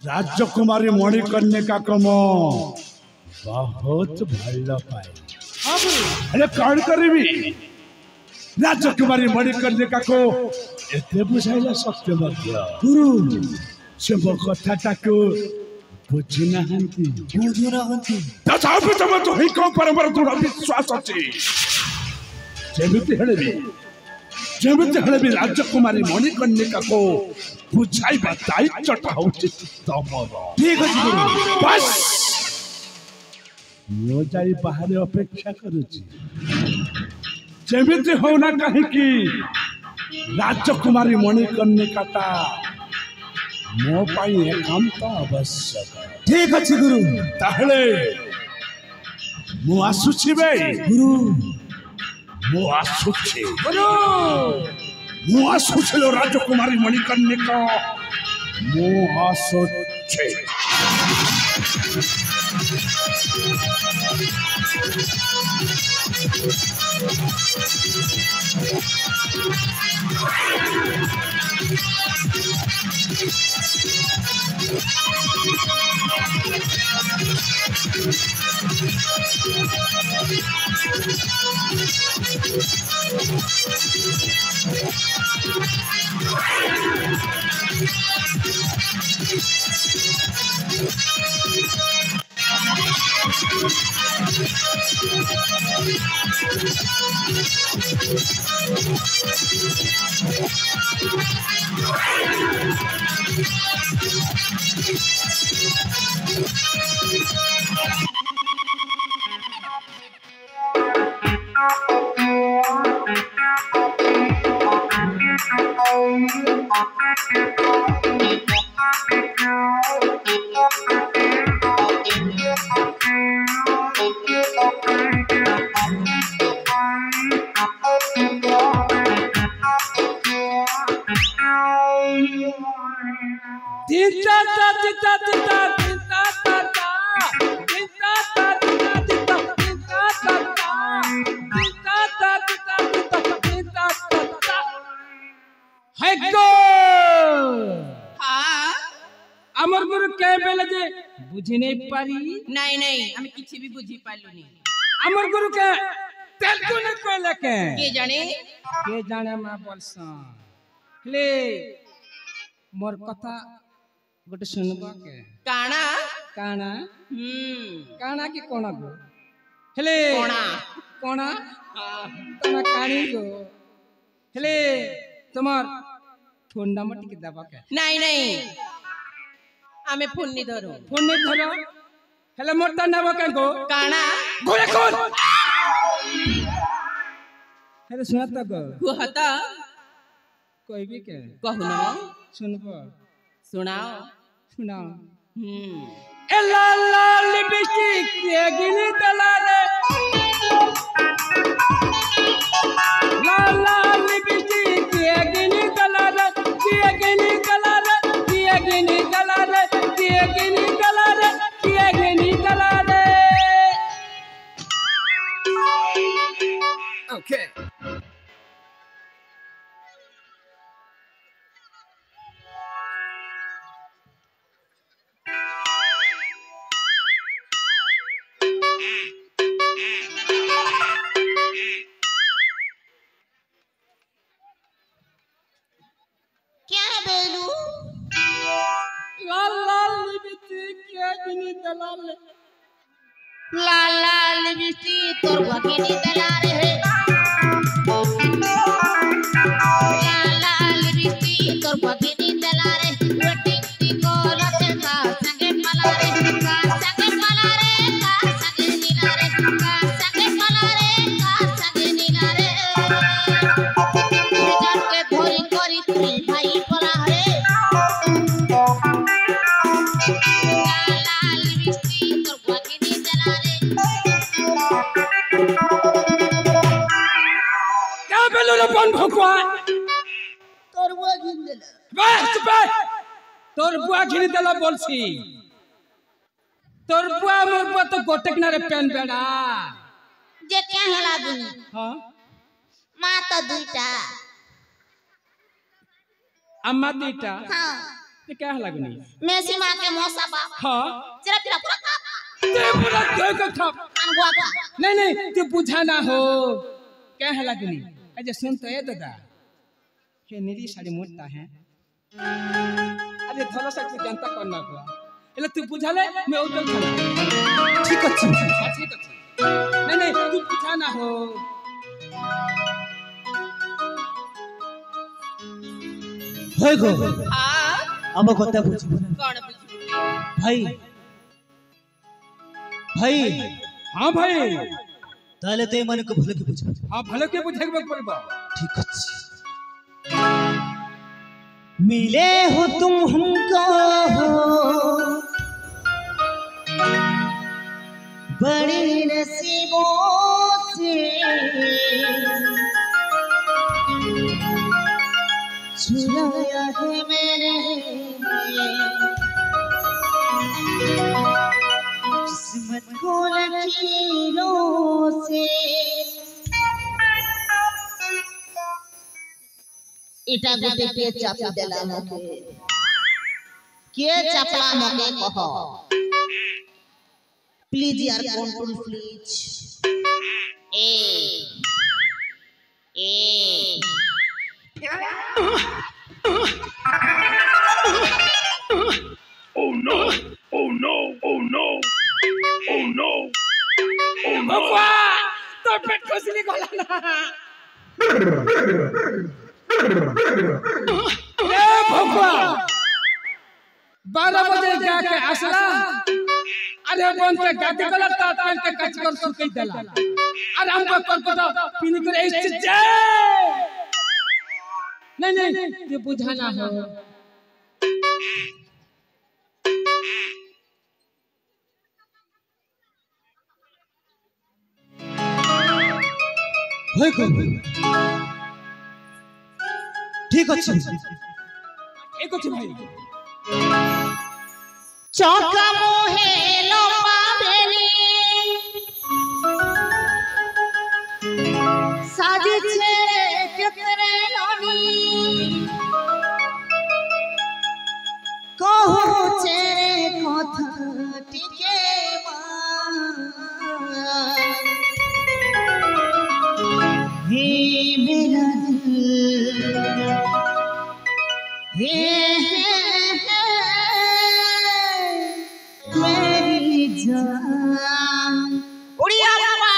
राजकुमारी मणिकर्णिका को मो बहुत भल पाए अरे कौन करी राजकुमारी मणिकर्णिका को एते बुझाइला सत्य मध्य गुरु से मो कथाटा को बुझुना हंती तथापि तुम तो ही को परंपरा दृढ़ विश्वास अछि जेमिति हेले भी राजकुमारी मणिकर्णिका को बुझाइबा दायित्वटा होछि तमर ठीक अछि गुरु बस मो जाई बाहर अपेक्षा करूछि जेमिति हो ना कहीं की राजकुमारी मणिकर्णिकाटा मो पाई एकांत आवश्यक ठीक अछि गुरु ताहले मो आसुछि बे गुरु मो आसुछि गुरु मो आसुछि राजकुमारी मणिकर्णिका मो आसुछि अमर गुरु के बेले जे बुझी नहीं पारी नहीं नहीं हम किसी भी बुझी पालू नहीं अमर गुरु के तेलुगु ने कोले के जाने मां बोलसा ले मोर कथा गोटे सुनबा के काना काना काना की कोना गो हेले कोना तमा कानी गो हेले तुम्हार फोन नंबर टिके दबा के नहीं नहीं हमें फोन नहीं धरो हेले मोटा नबा के गो काना गोले कौन हेले सुनाता गो गुहता कोई भी के कहू ना सुनबो सुनाओ ए लाल लाल लिपस्टिक के गिनी तला रे लाल लाल लिपस्टिक के गिनी तला रे के गिनी तला रे के गिनी तला रे के गिनी तला रे के गिनी तला रे ओके लाल लाल लिपस्टिक तोर भगिनी तला रे लाल लाल लिपस्टिक तोर भगिनी तला रे रोटी को लते का संगे मला रे का संगे मला रे का संगे नीला रे का संगे मला रे का संगे नीला रे जान के धोरी करी तुई भाई पला रे बन भगवान तोर बुआ घिन देला बस बस तोर बुआ घिन देला बोलसी तोर बुआ मोर बुआ तो गोटक ना रे पेन बेड़ा जे क्या हेला दुनी हां मां तो दुईटा अम्मा दुईटा हां ये क्या लगनी मेसी मां के मौसा बा हां तेरा तेरा पूरा ते पूरा क्यों का था अनगुआ का नहीं तू बुझा ना हो क्या लगनी अजय सुन तो ये दादा ये निरी साड़ी मोटा है अरे थोड़ा सा तू जनता करना हुआ એટલે તું પૂછાલે मैं उधर खड़ा ठीक अछि ठीक अछि नहीं तू पूछा ना हो होय गो हां अब কথা বুঝিব না कौन पूछी ভাই ভাই हां भाई তাহলে তুই মানে को भले के বুঝিব हां भले के बुझेबे पड़बा ठीक अछि मिले हो तुम हमको बड़े नसीबों से चुराया है मैंने किस्मत को लकीरों से इटा गुटे के चापी देला मके के चापला मके कहो प्लीज यार control please A Oh no! Oh no! Oh no! Oh no! Oh no! भगवा तो पेट खुसली गोला ना ए भगवा 12 बजे जाके असला अरे कौन से गाती गला तान के कच कर सुकई देला अरे हमको कोलकाता पीने के लिए नहीं ये बुझाना हो होय गो ठीक अछि एक अछि भाई चौका मोहे लोपा बेली साजी छेड़े केतरे ननी कहो छेड़े कथा टिके हे मेरा दिल हे मेरी जान उड़िया बाबा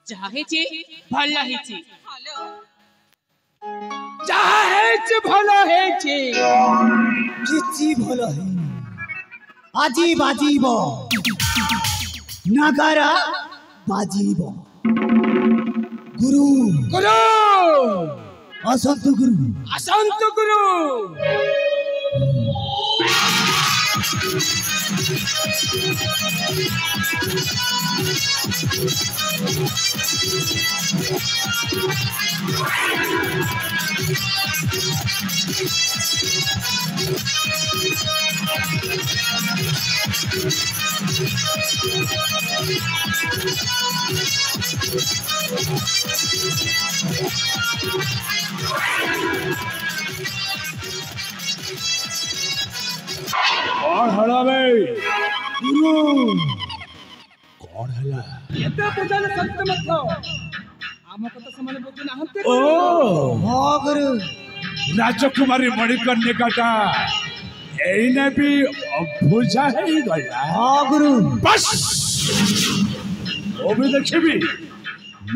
ଯାହା ହେଇଛି ଭଲ ହେଇଛି ଯାହା ହେଇଛି ଭଲ ହେଇଛି କିଛି ଭଲ ହେଇନି ଆଜି ବାଜିବ ନଗାରା ବାଜିବ ଗୁରୁ ଗୁରୁ ଆସନ୍ତୁ ଗୁରୁ ଆସନ୍ତୁ ଗୁରୁ कौन हला भाई गुरु कौन हला ଏତେ ବୁଝାଲେ ସତ୍ୟ ମଧ୍ୟ ଆମ କଥା ସେମାନେ ବୁଝୁ ନାହାନ୍ତି ओ ହଁ ଗୁରୁ राजकुमारी मणिकर्णिकाटा एने भी अभुजा है गया ହଁ गुरु बस वो भी देखबी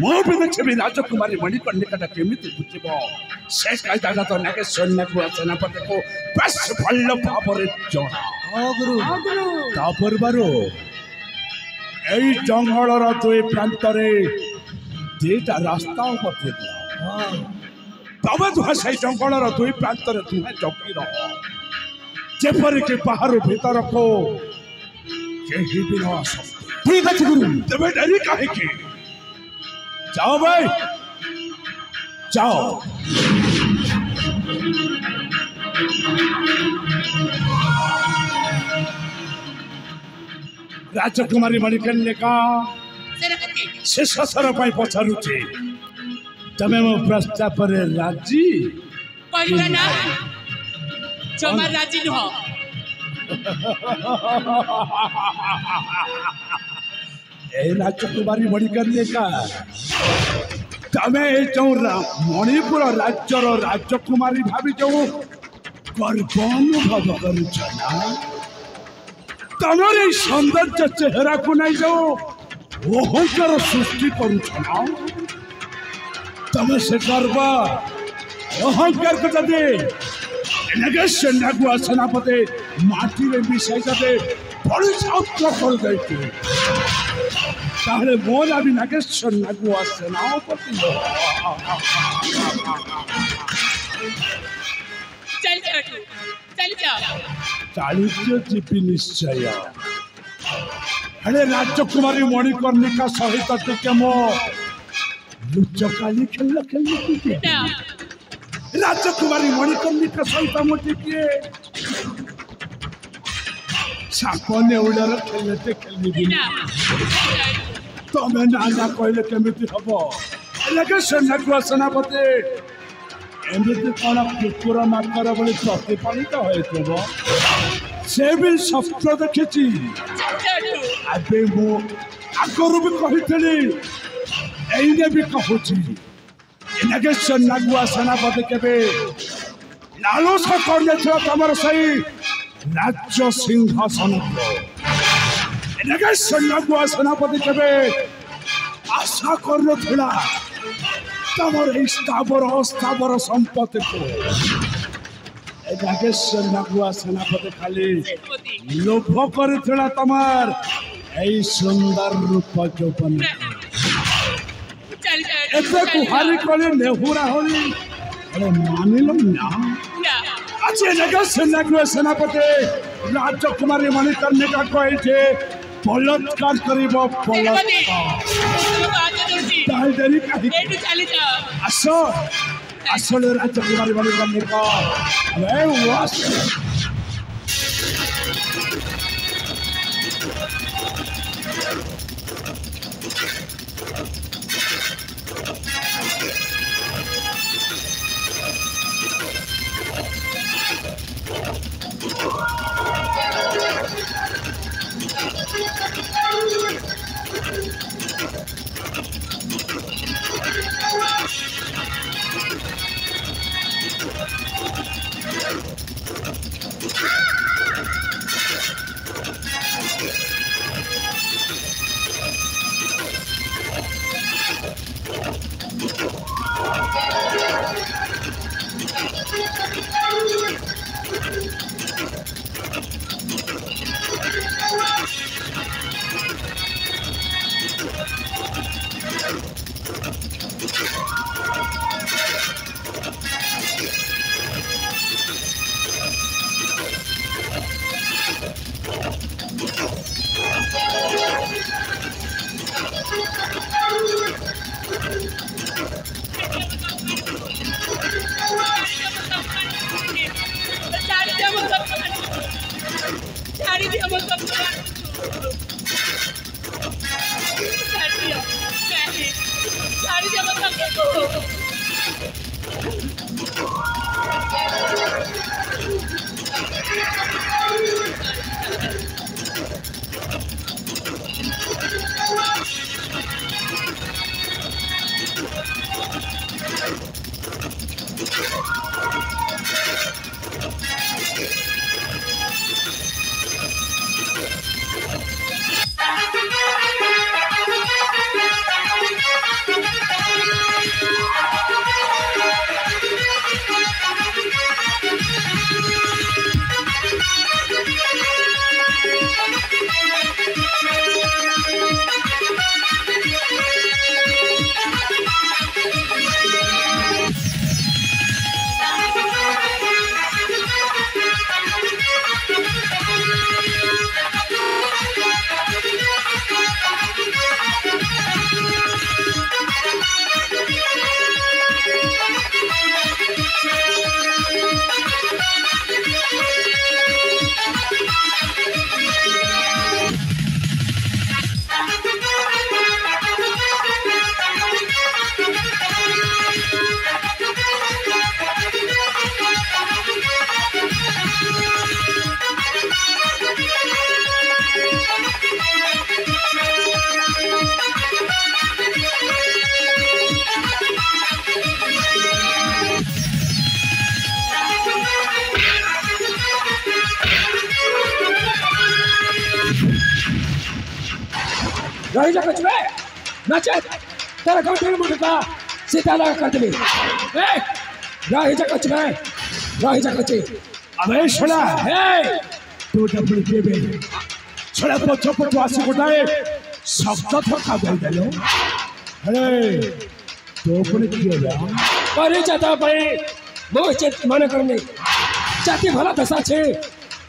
ମୁଁ ବି ଦେଖିବି ରାଜକୁମାରୀ ମଣିକର୍ଣ୍ଣିକାଟା କେମିତି ବୁଝିବ ସେ କାଇଦାଟା ତ ନାକେ ସୈନ୍ୟକୁ ସେନାପତିକୁ ବେଶ ଭଲ ଭାବରେ ଜଣା ହଁ ଗୁରୁ ତା ପୂର୍ବରୁ ଏଇ ଜଙ୍ଗଲର ଦୁଇ ପ୍ରାନ୍ତରେ ଦିଟା ରାସ୍ତା ଉପସ୍ଥିତ ତମେ ଦୁହେଁ ସେଇ ଜଙ୍ଗଲର ଦୁଇ ପ୍ରାନ୍ତରେ ଦୁହେଁ ଜଗି ରହ ଯେପରିକି ବାହାରୁ ଭିତରକୁ କେହି ବି ନ ଆସନ୍ତି ଠିକ ଅଛି ଗୁରୁ ତେବେ ଡେରି କାହିଁକି जाओ भाई जाओ राजकुमारी मणिकर्णिका शेष थर पर पचारुचे तमे मो प्रस्ताव पर राजी କହିଲ ନା ଜମା ରାଜି ନୁହଁ ए राजकुमारी मणिकर्णिका तमे जो मणिपुर राज्यर राजकुमारी भावी जो गर्व अनुभव करुछ ना तमर सौंदर्य चेहरा को नहीं जो अहंकार सृष्टि करुछ ना तमे से गर्व अहंकार को जदे एनगे सेनागुआ सेनापति माटी रे मिसाई जदे बड़ी छात्र कर दैती ताहले मोला भी नागेश्वर नागुआ सेनापति चल जाओ चल जाओ चालुक्य जीपी निश्चय हेले राजकुमारी मणिकर्णिका सहित टिके मो लुचकाली खेल खेल ना राजकुमारी मणिकर्णिका सहित मो टिके सापने उड़ार खेलते खेली ना तमें ना कहले केमिति हबो एलाके सेनागुआ सेनापति एमिति कौन कुकुर माकर बोली प्रतिपालित होइतबो से भी शस्त्र देखिछि अबे मो आगरु भी कहितली एइने भी कहूछि एलाके सेनागुआ सेनापति केबे लालस करने छ तमर सही राज्य सिंहासन को एनगे सेनागुआ सेनापति केबे आशा करनो थिला तमर स्थावर अस्थावर संपत्ति को एनगे सेनागुआ सेनापति खाली लोभ करथिला तमर एई सुंदर रूप जोपन चल जाओ एते कुहारी कले नेहुरा होली अरे मानिलो ना ना अच्छे जगह सेनागुआ सेनापति राजकुमारी मणिकर्णिका कहे छे बलात्कार करिब बलात्कार ताल देरी काहे एटू चली जाओ आसो आसले राजकुमारी मणिकर्णिका अरे वास रही कुछ में नाचे तेरा कंट्री मुझे का सीधा लगा कर दे रही कुछ में रही कुछ अबे छोड़ा हे तू डबल बेबे छोड़ा पछो पछो आसी गोटाए शब्द थका दे देलो अरे तो पुणे किए जा पर जाता पड़े मुझे मन करने जाति भला दशा छे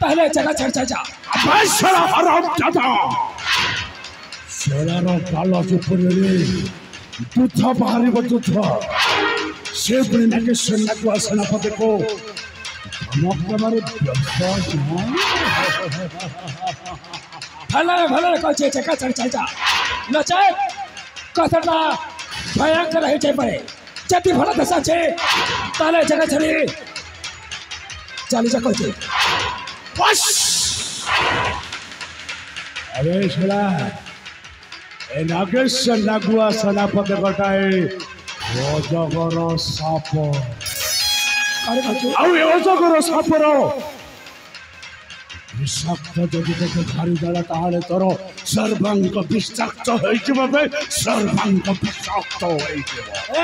पहले जगह चढ़ जा अबे छोड़ा आराम जाता छोड़ा रो काला जो पुणे दूधा बाहरी बतूथा से पुणे के सन्ना को आसना पते को धमक मारे भला भला कचे जगह चढ़ जा नचे कथरना भयंकर रहे चे पड़े जाति भला दशा छे पहले जगह चढ़े चाली जा कचे बस अरे छोड़ा ए नागेश नागुआ सनापते गटाए अजगर साप अरे बच्चों आउ ए अजगर सापर विषाक्त जदि तोके खारी देला ताहले तोर सर्वांग विषाक्त होइजिबो बे सर्वांग विषाक्त होइजिबो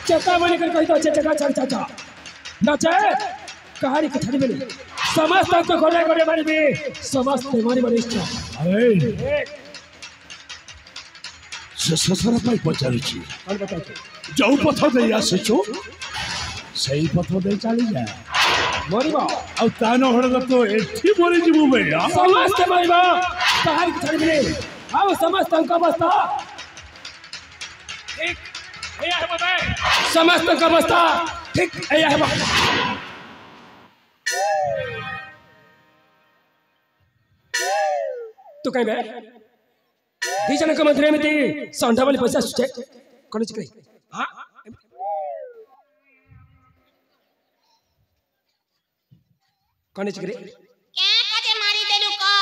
चेतावनी कर कही तो जगह चढ़ जा नचे कहानी कथनी में समस्त को गोरे गोरे मारी भी समस्त मारी मारी इच्छा अरे से ससरा पाई पचारिछि कौन बताओ जो पथ दे आसिछु सही पथ दे चली जा मरिबा आ तानो हड़ तो एठी मरि जिबु बे समस्त मरिबा कहानी कथनी में आओ समस्त का अवस्था ठीक ए है बताए समस्त का अवस्था ठीक ए है तो कहीं बे दीजन का मंत्री में ती संधा वाली पैसा सुचे कौन चिकरी हाँ कौन चिकरी क्या काजे मारी देलु को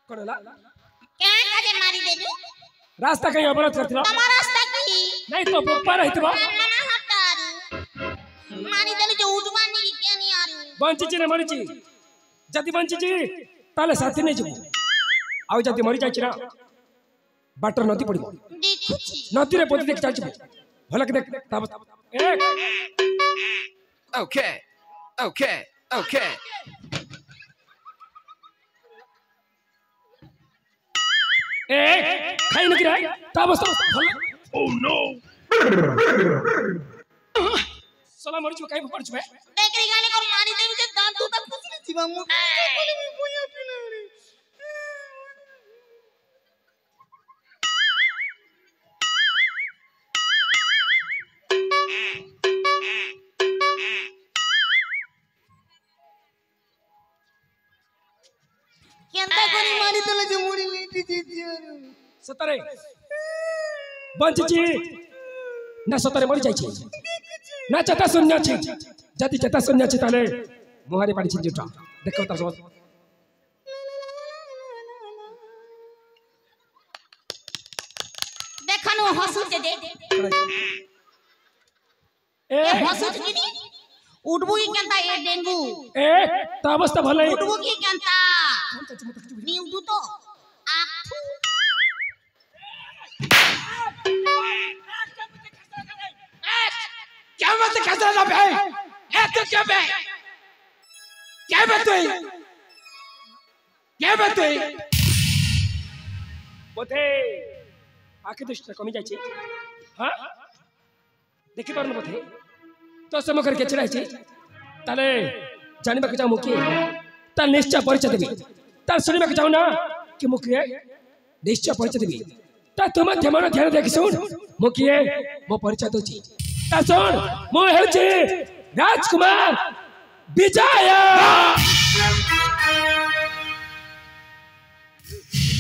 कौन ला क्या काजे रास्ता कहीं अवरोध करथिलो तमा रास्ता की नहीं तो ऊपर रहितबो ना हटारू मारी देले जो उजवानी के नहीं आरू बंचिची ने मरिची जदी बंचिची ताले साथी नहीं जबो आउ जदी मरि जाइची ना बाटर नदी पड़िबो देखुची नदी रे पोती देख चालची भला के देख ताब एक Okay, okay, okay. एक खाई न गिराई ताब भला Oh no! सला मरिची काई पड़छ बे देखरी गाने को मारी देले जे दांत तक कुछ नहीं जीवा मु बोया पिना रे केंता कोनी मारी देले जे मुड़ी लेटी जीजियारू सतरे बंचिची ना सतरे मरि जाइची ना चता शून्य छी जति चता शून्य छी ताले मोहारी पाड़ी छी जुटा देखो त सब देखनु हसु ते दे ए हसु की नी उडबू की केंता ए डेंगू ए त अवस्था भलै उडबू की केंता नी उडू तो आखू क्या मत खसरा ना बे ए तो क्या बे क्या बतई बोथे आके दुष्ट कमी जाइछी हां देखि पारन बोथे तो सम करके चढ़ाइछी ताले जानिबा के जाऊ मुखी ता निश्चय परिचय देबी ता सुनिबा के जाऊ ना कि मुखी निश्चय परिचय देबी ता तुम ध्यान देख सुन मुखी मो परिचय दोची ता सुन मो हेउची राजकुमार विजय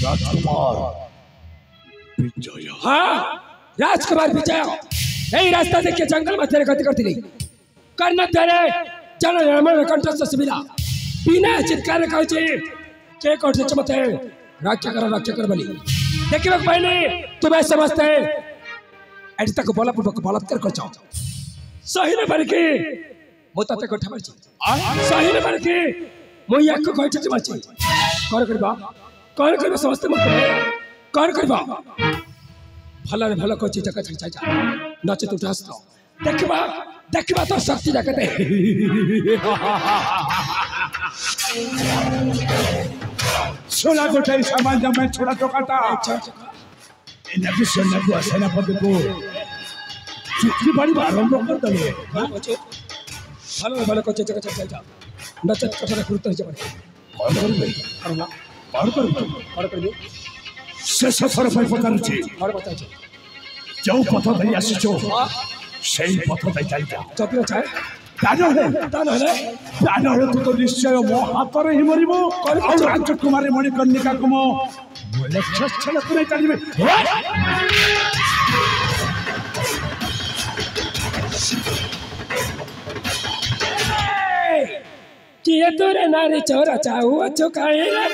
राजकुमार विजय हाँ राजकुमार विजय यही रास्ता देखिए जंगल में तेरे गति करती रही करना तेरे जन निर्मल कंठस्थ सुविधा बिना चित्कार कहूची के कोठे चमते रक्षा कर बली देखिए पहले तुम्हें समझते एडी तक बोला पूर्वक बलात्कार कर जाओ सही ने बन के मोता तक उठा मरची सही ने बन के मोया को कोठे चमची कर करबा समझते मत कर करबा भला रे भला कोची जगह छड़ जा नचे तू हंस तो देखबा तो शक्ति जगते सोना गोटाई सामान जब मैं छोड़ा तो काटा इन्हें भी सोना को सेना पद को कितनी बड़ी आरंभ कर दले भला कोची जगह छड़ जा नचे कसरा कुरत जा कर से सफर पर पकारुची और बता जो पथ धरि आसीचो सेही पथ धरि चल जा चपला चाहे दान है तू तो निश्चय मो हाथ रे ही मरिबो और राजकुमारी मणिकर्णिका को मो लक्ष्य छल करे चलिबे किए तोरे नारी चोरा चाहू अच्छो काहे रे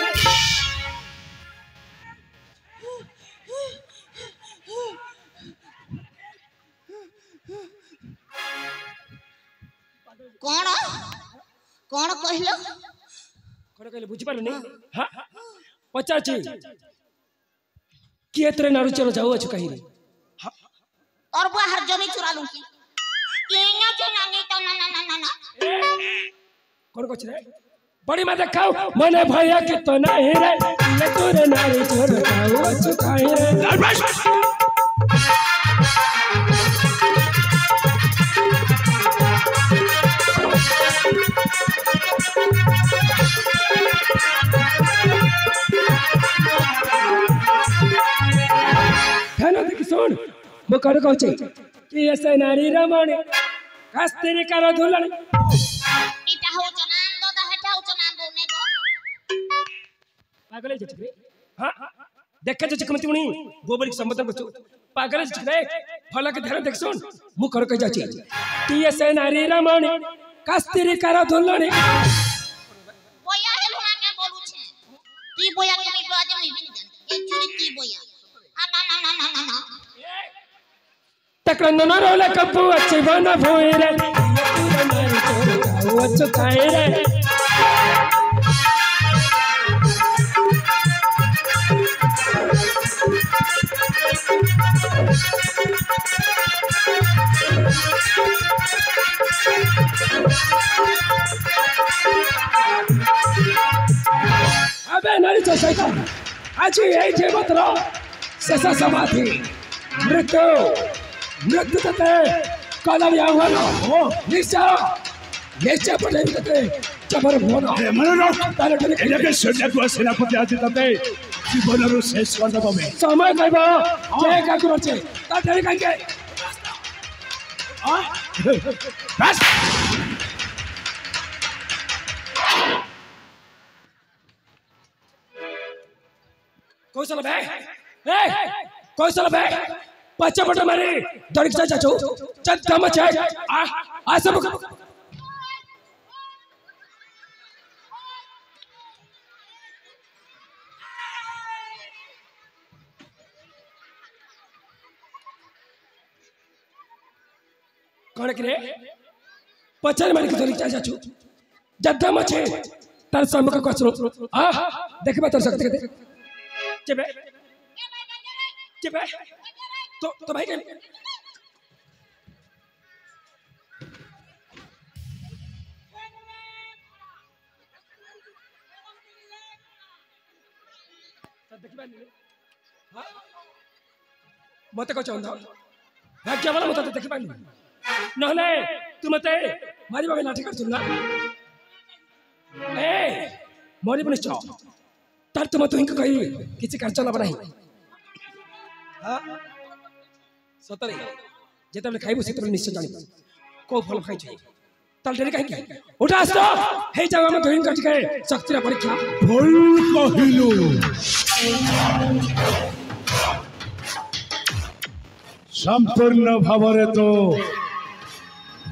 कौन कौन कहलो कोन कहले बुझि पारु नहीं हां पचाची किए तोरे नारी चोरा चाहू अच्छो काहे रे और बाहर जमी चुरा लूं की केना चुना नहीं तो ना कोन कहछ रे बड़ी मां देखाओ मने भैया के तो नहीं रे किए तोरे नारी चोरा चाहू अच्छो काहे रे खाना देखि सुन मो कड़ कहचे कि ऐसे नारी रमण कास्तेरी कारो धुलन इटा हो चनान दो दा हटा हो चनान दो ने गो पागल है जचरे हां देखा जच कमती मुनी गोबर के संबंध बचो पागल है जचरे फला के ध्यान देख सुन मु कड़ कह जाची कि ऐसे नारी रमण कास्तेरी कारो धुलन बोया हे लोना के बोलू छे ती बोया के मी बाजे मी बिन जान ए चुरी ती बोया ना तकन न रोले कपू अच्छे बना भोई रे वो चुकाए रे अबे नारी तो शैतान आज यही थे मात्र ससा समाधि मृत्यु मृत्यु तते काला या हुआ ना हो निश्चय पड़े तते चबर होना मनोरथ तारे एके सेनाको सेनापति आदि तते जीवनरो शेष गर्दबो मे समय कहबो जे का करछे ता तेरे काके बस कौशल बे ए कौशल बे पछे पट मारी दड़िक जा जाचो चल दम छे आ सब कौन करे पछे मारी दड़िक जा जाचो जदम छे तार सम्मुख कसरो आ देखबे तोर शक्ति के चेबे चेबे तो भाई के मत को चंदा भाग्य वाला मत देखि पानी नहले तू मते मारी बाबे लाठी कर सुनना ए मोरी बने चो तार तुम तुम कही किसी कार्य चला नहीं हाँ सतरे जेतबे खाइबो सेतबे निश्चय जानि को फल खाइ छै ताल डेरे काहे कि उठा आस हे जावा में धोइन काट के शक्तिरा परीक्षा भूल कहिलु संपूर्ण भावरे तो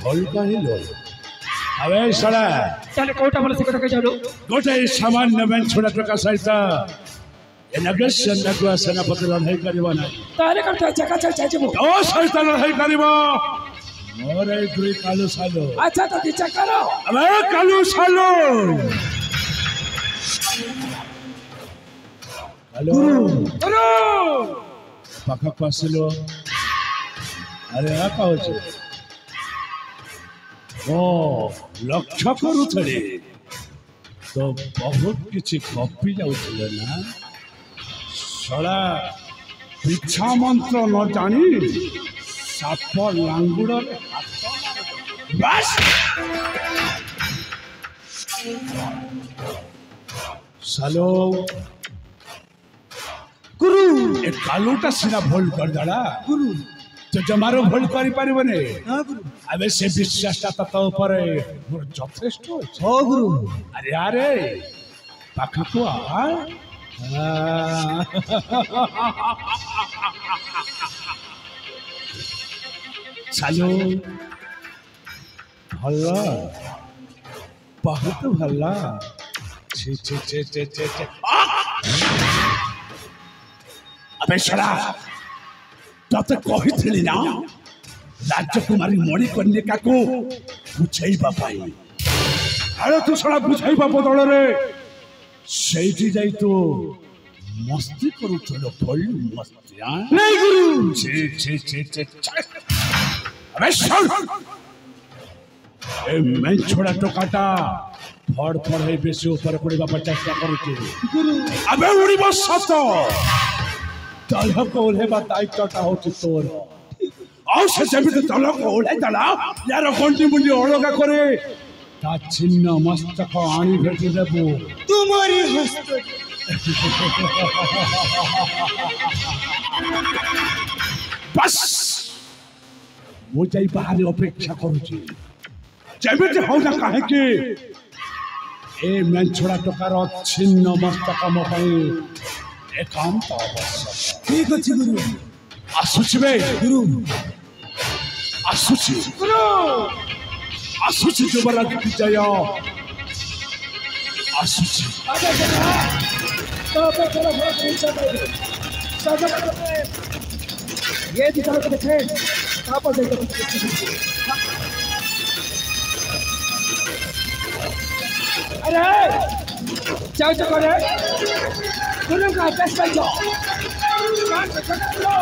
भूल कहिलु अबे सड़ा ताले कोटा बोले सिकट के जानो गोटे सामान्य मन छोड़ा टका सहित एनगेशन नगवा सेनापति लड़ाई करबा ना ताले करता जका चल जाय जमो ओ सहित लड़ाई करबा मोरे दुई कालू सालो अच्छा तो दिचा करो अबे कालू सालो हेलो गुरु पाखा पासिलो अरे आ कहू छे ओ लक्ष्य करुथले तो बहुत किसी कपि जाउथले ना सड़ा पिछा मंत्र न जानी साप लांगुड़ बस सालो गुरु ए कालूटा सीना भोल कर दाड़ा गुरु तो जमारो भोल करि परिबने हाँ गुरु अबे से विश्वासटा तो ऊपर मोर यथेष्ट हो गुरु अरे अरे पाखा को आ सालो भल्ला बहुत भल्ला छी छी छी छी छी छी अबे शरा तते कहिथिली ना राजकुमारी मणिकर्णिका को बुझाइबा पाई अरे तू शरा बुझाइबा बदल रे सेठी जाई तो मस्ती करू चलो फल मस्ती हां नहीं गुरु छी छी छी छी अबे सुन ए मैं छोड़ा टोकाटा फड़ फड़ है बेसी ऊपर पड़ीबा पर चेष्टा करूची गुरु अबे उड़ी बस सत तलह को ओल्हेबा दायित्वटा होची तोर आउ से जेबिते तलह को ओल्हे दला यार गंटी मुंडी ओळगा करे ता छिन्न मस्तक आनी भेटी देबो तुम्हारी हस्त बस मु जाई बाहर अपेक्षा करूची जेबिते हो ना काहे के ए मैं छोड़ा टकार छिन्न मस्तक मो पई एकांत आवश्यक ठीक अछि गुरु आसुची बे गुरु आसुची गुरु आसुची युवराज विजय आसुची आगे चला तो पे चलो बहुत पीछे बैठ साजा ये दिखा के देखे ତାପରେ ଯାଇକି अरे जाओ तो करे दोनों का टेस्ट कर लो कान से कर लो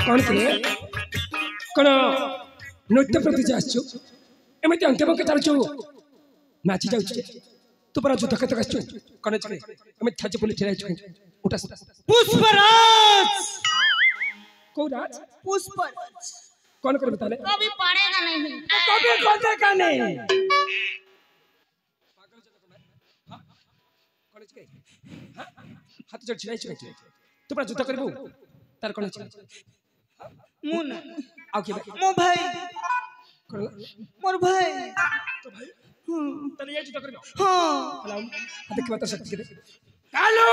कौन करे कौन नृत्य प्रति जाचु एमती अंके बंके चलचु नाची जाउछु तू पर जुद्ध कत गछु कौन चले एमती थाजे पुलिस ठेराइछु उठा पुष्पराज को राज पुष्पराज कौन करे बता ले कभी पड़ेगा नहीं कभी खोलते का नहीं कौन चले हाथ जोड़ ठेराइछु तू पर जुद्ध करबो तार कौन चले मुन आउ के मो भाई मोर भाई तो भाई तले ये जुद्ध करबो हां हेलो आ देखिबा तो शक्ति के कालू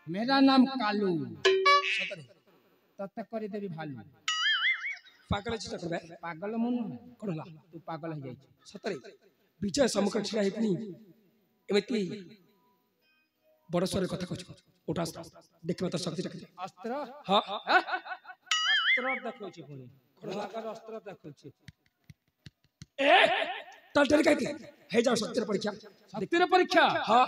मेरा नाम कालू तत्त करे देबी भालू पागल जुद्ध करबे पागल मुन कोनला तू पागल हो जाई सतरे विजय सम्मुख छिड़ा हेतनी एमती बड़ स्वर कथा कहछ उठा देखिबा तो शक्ति रखे अस्त्र हां अस्त्र देखौछि पुनी कोलाकर अस्त्र देखौछि ए ताल डर काहे हे जाओ शक्तिर परीक्षा शक्तिर परीक्षा हां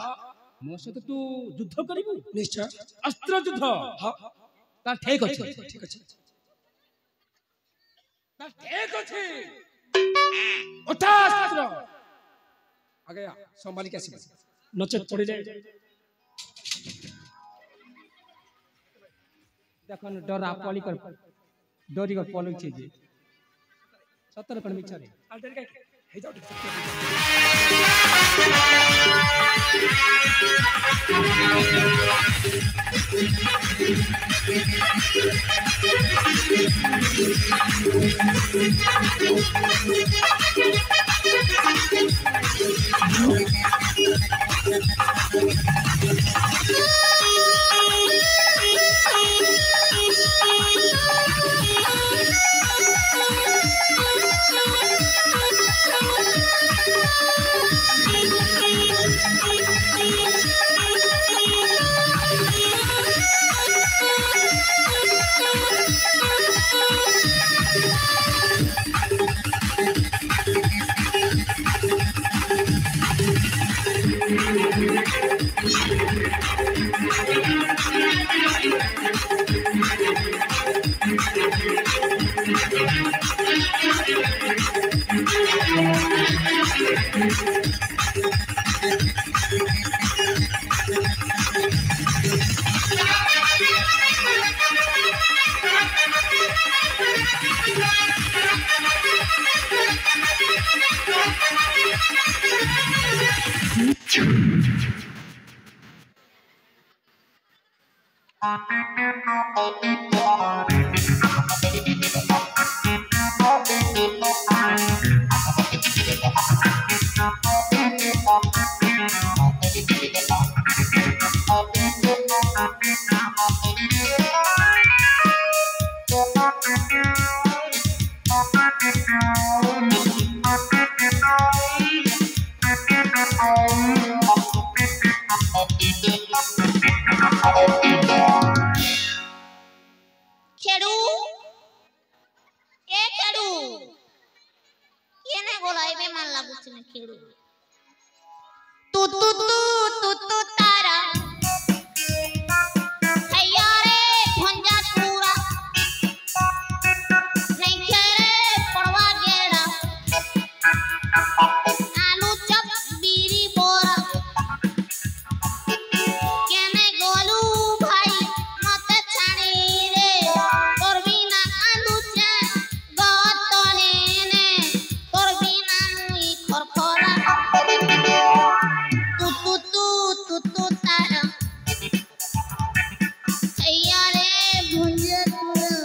मो सहित तू युद्ध करिबु निश्चय अस्त्र युद्ध हां ता ठीक अछि ठीक अछि ता ठीक अछि उठा अस्त्र आगे आ संभाली के आसी नचत पड़िले देखन डरा पली कर डोरी को पलक चीज सत्तर कण मिछा रे आल्टर का हे जाओ खेड़ू ए खेड़ू केने गोलाई में मान लागू छने खेड़ू तू तू तू तू तू तारा हैया रे भंजा पूरा नहीं खेरे पड़वा गेड़ा आलू चप बीरी बोरा केने गोलू भाई मते छाणी रे तोर बिना आलू चे गतने ने तोर बिना मुई खरखरा तू तू तू तू तू तारा हैया रे भुंजे पूरा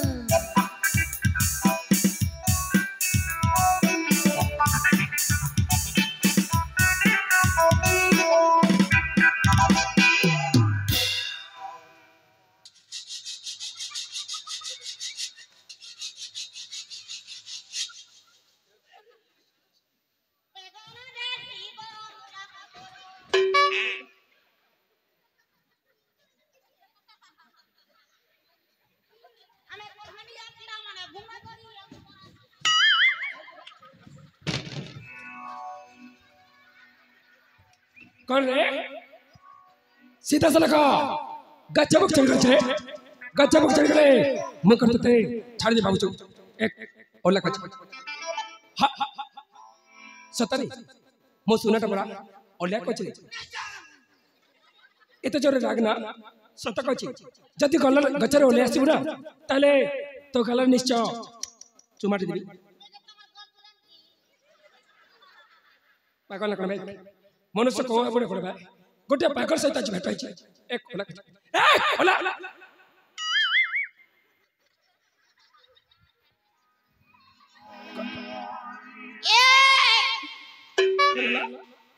कौन रे सीधा सा लगा गच्चबक चल गए गच्चबक चल गए मैं करते थे छाड़ दे बाबू चो एक ओला कच हा सतरी मो सुना टबरा ओला कच एते जोरे लागना सत कच जति गल गचरे ओले आसीबु ना ताले तो गल निश्चय चुमाटी देबी पागल कण भाई मनुष्य को बड़े बड़े भाई गोटे पागल सहित आज भेटाई छै एक ओला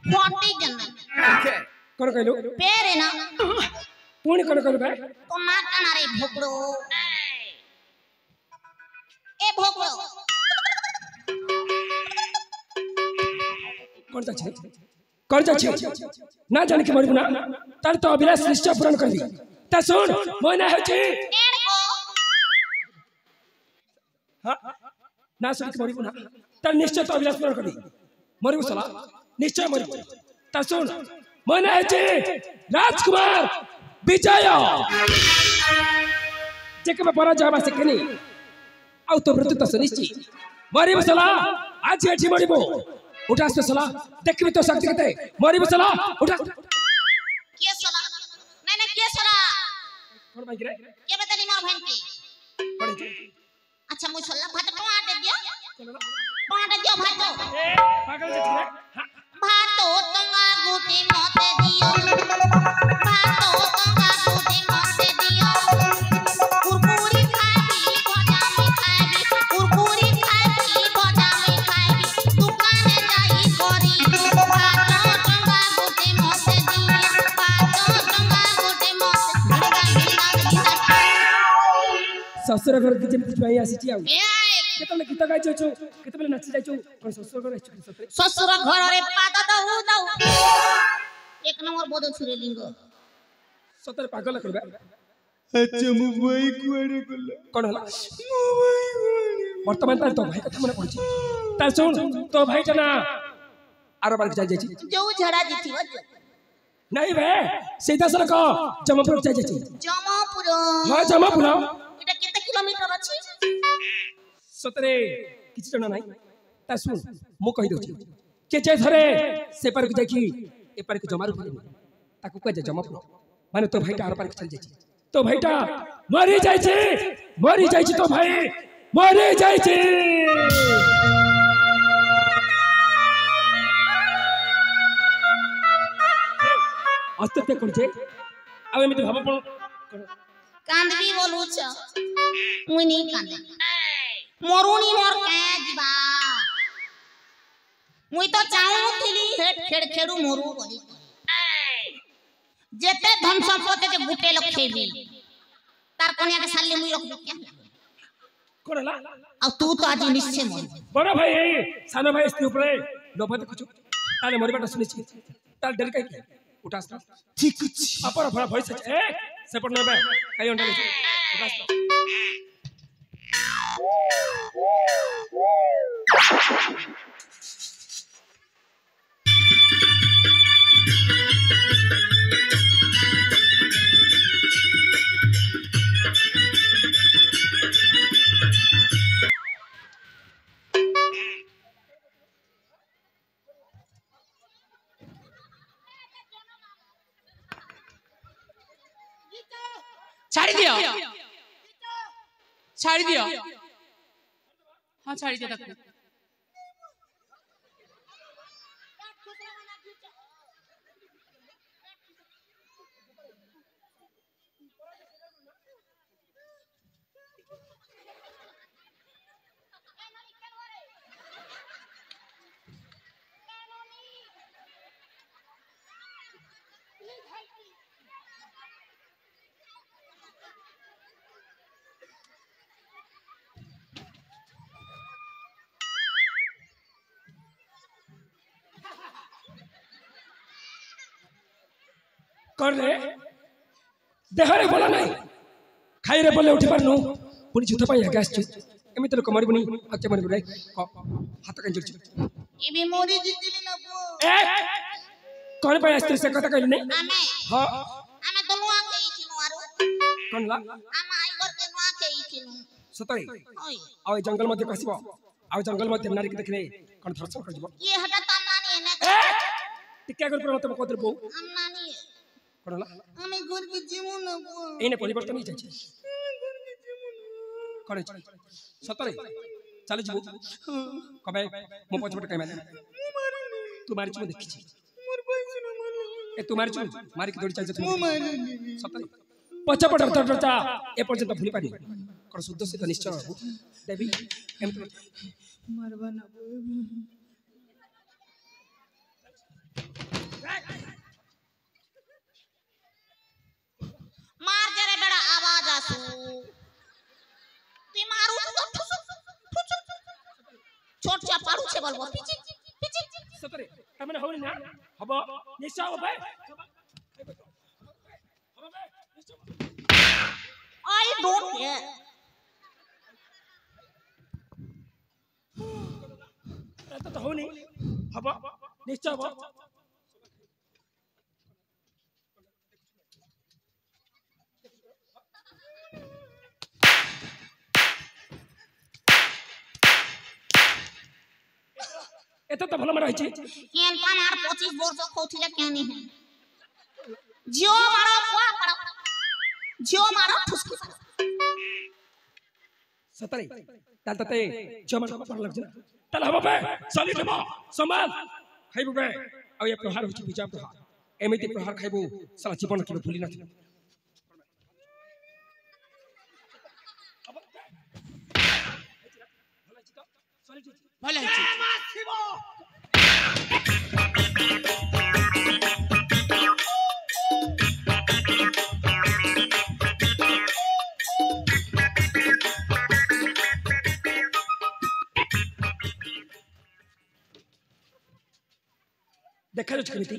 फोटी जन्नत Okay. कोन कहलो पेरे ना पुणी कोन कहलो भाई तो ना काना रे भोकड़ो ए भोकड़ो कौन जा ना जान के मरबू ना तार तो अभिलाष निश्चय पूर्ण कर दी ता सुन मोय ना होची पेड़ को हां ना सुन के मरबू ना तार निश्चय तो अभिलाष पूर्ण कर दी मरबू साला निश्चय मरबू ता सुन मोय ना होची राजकुमार विजय जेके में परा जाबा से कनी आउ तो मृत्यु तो निश्चित मरबू साला आज एठी मरबू उठा से सला देखबी तो शक्ति कते मरबू साला उठा के सला नहीं नहीं के सला कोन भाई रे के बतली मां बहन की पड़े अच्छा मुझे सोला भात टमाटे दियो भात ए पागल जे छे भातो तंगा गुटी मते दियो भातो तंगा गुटी मते दियो कुरकुरी खाई भजा में खाई कुरकुरी खाई भजा में खाई दुकाने जाई करी भातो तंगा गुटी मते दियो भातो तंगा गुटी मते गिरगा ससुर घर के जेमति भाई आसी आउ ए केतले गीत गाइ छु केतले नाचि जाई छु कोन ससुर घर आछि ससुर ससुर घर रे पाद दउ एक नंबर बोदो छुरे लिंग सतर पागल करबा अच्छा मुंबई कुआड़े गला कोन हला वर्तमान तो भाई कथा मन पड़छि ता सुन तो भाई जना आरो बार जाई जाई जो झड़ा दिथिव नहीं बे सीधा सर को जमपुर जाई जाई जमापुर हां जमपुर एटा केते किलोमीटर अछि सतरे किछ जणा नाही ता सुन मो कहि दउ के जे धरे से पर को देखी ए पर को जमारु ताकू कह जे जमपुर माने तो भाईटा आरो पर चल जाई तो भाईटा मरी जाई तो भाई मरी जाई छी अस्ते कोन छे अब एमिति भाब पण कांदबी बोलू छ मुई नहीं कांदे मरुनी मोर के जीवा मुई तो चाहूथिली हेड खेड़ खेड़ू मोरू बोली जेते धन संपत्ति जे गुटे लखेबी तार कन्या के साले मुई रखबो क्या कोनला आ तू तो आज निश्चय मर बड़ा भाई सानो भाई स्त्री ऊपर लोभ देखछु ताले मरबाटा सुनिछि ताल डर काई उठास ठीक अछि अपर भरा भइस ए सेपट नबे काई अंडा उठास छाड़ी दियो हाँ छाड़ी दिया तक कर रे देहरे बोला नहीं खाई रे बोले उठी पारनु पुनी जुता पाई गैस छु एमिति लोक मरि बनी हत्या मरि बनै हाथ कान जड़ इबी मोरी जितिली न पो ए कोन पाई अस्त्री से कथा कहली नहीं आमे हां आमे तो नुआ के इथिनु आरो कोन ला आमा आई घर के नुआ के इथिनु सतई ओय आ जंगल मध्ये कसिबो आ जंगल मध्ये नारी के देखले कोन थरसर कर जबो ये हटा तानानी है ना टिक्का कर पर मत कोतर बो अन्नानी कोन ला आमे घर के जीमु न पो एने परिवर्तन नहीं जाय करे सतई चल जबो कबे मो पछपट कय माने तू मारि छु देखि छी ए तू मारि छु मारि के दौड़ी चल जा सतई पछपट डरता ए पर्यंत भूली पानी कर शुद्ध से निश्चय हो देवी एम मरवा ना मार जरे बड़ा आवाज आसू ती मारू तो छोट चा पारू छे बोलबो पिची पिची सतरे तमने होनी ना हबो निश्चय हो भाई आई डोंट केयर तो होनी हबो निश्चय हो एतो तो भलो मार होई छी केन पान आर 25 वर्ष खौथिले केनी है जियो मारो कुआ पड़ो जियो मारो ठुसकी सतरे ताल तते जमा पर लग जना ताल हम बे सली देबो समाल खाइबो बे आ ये प्रहार होची बिजा प्रहार एमिति प्रहार खाइबो साला जीवन के भूली न भले अछि देखा जाछ केमिति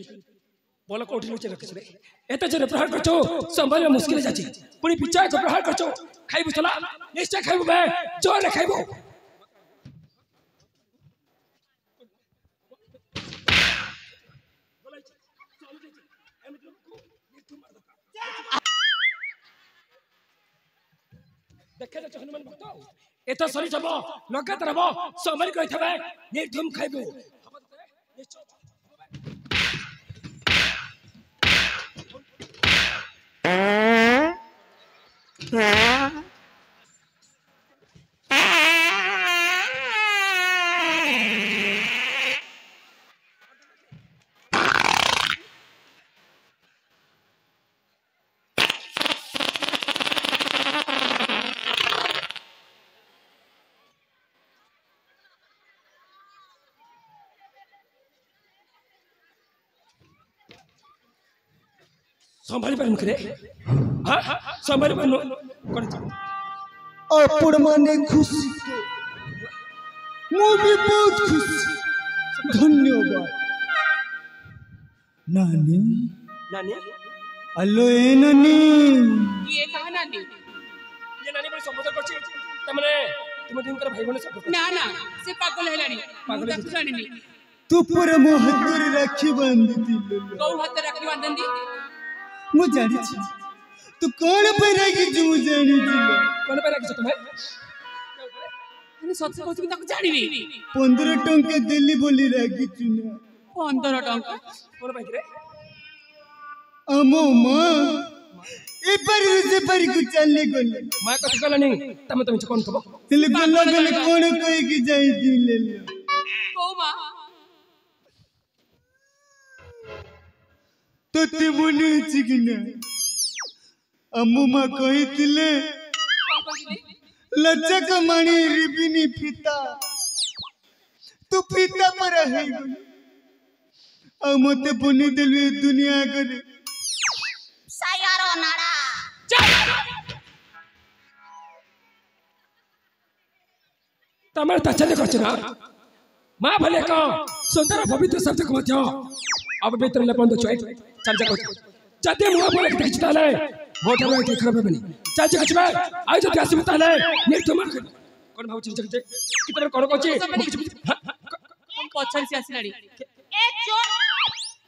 बोल कोठी लुचे रखछ रे एते जरे प्रहार करछो संभाल मुश्किल जाछि पुनी पिछा को प्रहार करछो खाइबो चला निश्चय खाइबो बे जोर खाइबो देखा जाछ हनुमान भक्त एतो सरी जब लगातार रहबो संभाल कहि थबे निर्धुम खाइबो निश्चय संभाली पर मुखरे हां संभाली पर कोन आपण माने खुशी तो मु भी बहुत खुशी धन्यवाद नानी नानी हेलो ए नानी ये कहा नानी ये नानी पर संबोधन करछि तमने तुम दिनकर भाई बने सब ना ना से पागल हेलानी पागल पागल जानिनी तू पर मो हाथ राखी बांधी दिल कौ हाथ राखी बांधंदी मु जानी छी तू कोन पे राखी जू जानी छी कोन पे राखि तुम्हें अरे सच कहू कि ताको जानिनी 15 टंका दिल्ली बोली राखी छी ना 15 टंका कोन पे रे अमो मां ए पर को चले गले मां कथि कहला नहीं तमे कोन खबो दिल गल्ला गले कोन कहि कि जाई दी ले कौ मां तोते मने अछि कि ना अम्मू मां कहितिले लचक मणि रिबिनी फीता तू फीता पर है आ मते बनी देलु ए दुनिया करे सायारो नाड़ा तमे तचले करछ ना मां भले को सुंदर पवित्र शब्द को मध्य अब भीतर ले बंद चोय चल जा जदे मुआ बोले के देखि ताले मोटर में खराब बनी चल जा कछबे आइ जदे आसी ताले निर्धुम कोन भाउ चिज के कितने कोन कोची हम पछन से आसिलाड़ी ए चोर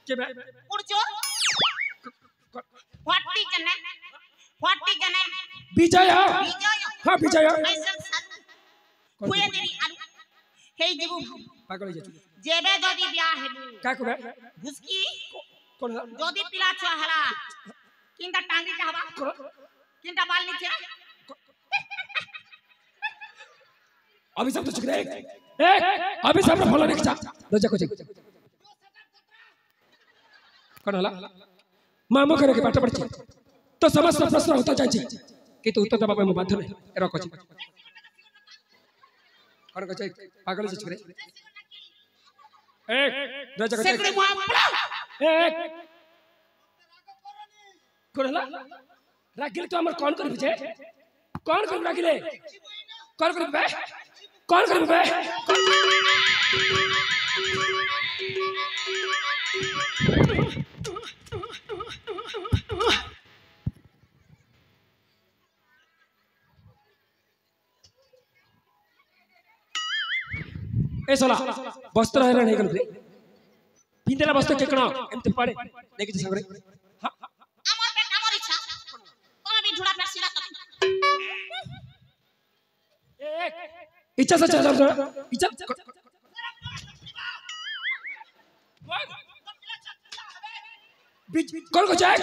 के बे उड़ चोर व्हाटी जने विजय विजय हां विजय ऐसा हुए देरी आलू हे देबू पागल जे जेबे जदी बियाह हेबू का करे घुसकी कोन जदी पिला छ हला किंदा टांगी चाहबा किंदा बाल नीचे अभी सब तो चुक रे ए अभी सब भलो रे जा दजा को कोन हला मामो करे के पाठ पढ़छ तो समस्त प्रश्न होता जाय कि तू उत्तर दबा में बाध्य नहीं रखो छी कोन कहै पागल से चुक रे एक दजा सेकड़े मुआ पड़ा एक कोन हला रागिल तो हमर कौन कर बजे कौन कर रागिले कौन कर बे कौन कर बे ए सोला वस्त्र है नहीं गलत पिंदेला वस्त्र के कणा एमते पाड़े लेके जे सगरे हां আমার পেট আমার ইচ্ছা কোন भी ঝুড়া পেট সিরা एक इच्छा से चल इच्छा बीच कौन को जाए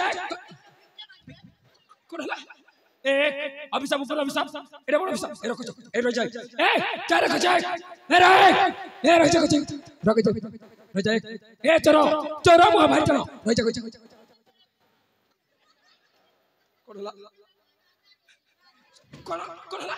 कौन हला एक अभिशाप ऊपर अभिशाप এটা বড় অভিশাপ এ রকম এ রয়ে যায় এ চার রয়ে যায় এ রয়ে যায় রয়ে যায় এ চলো চলো মা ভাই চলো রয়ে যায় করলা করলা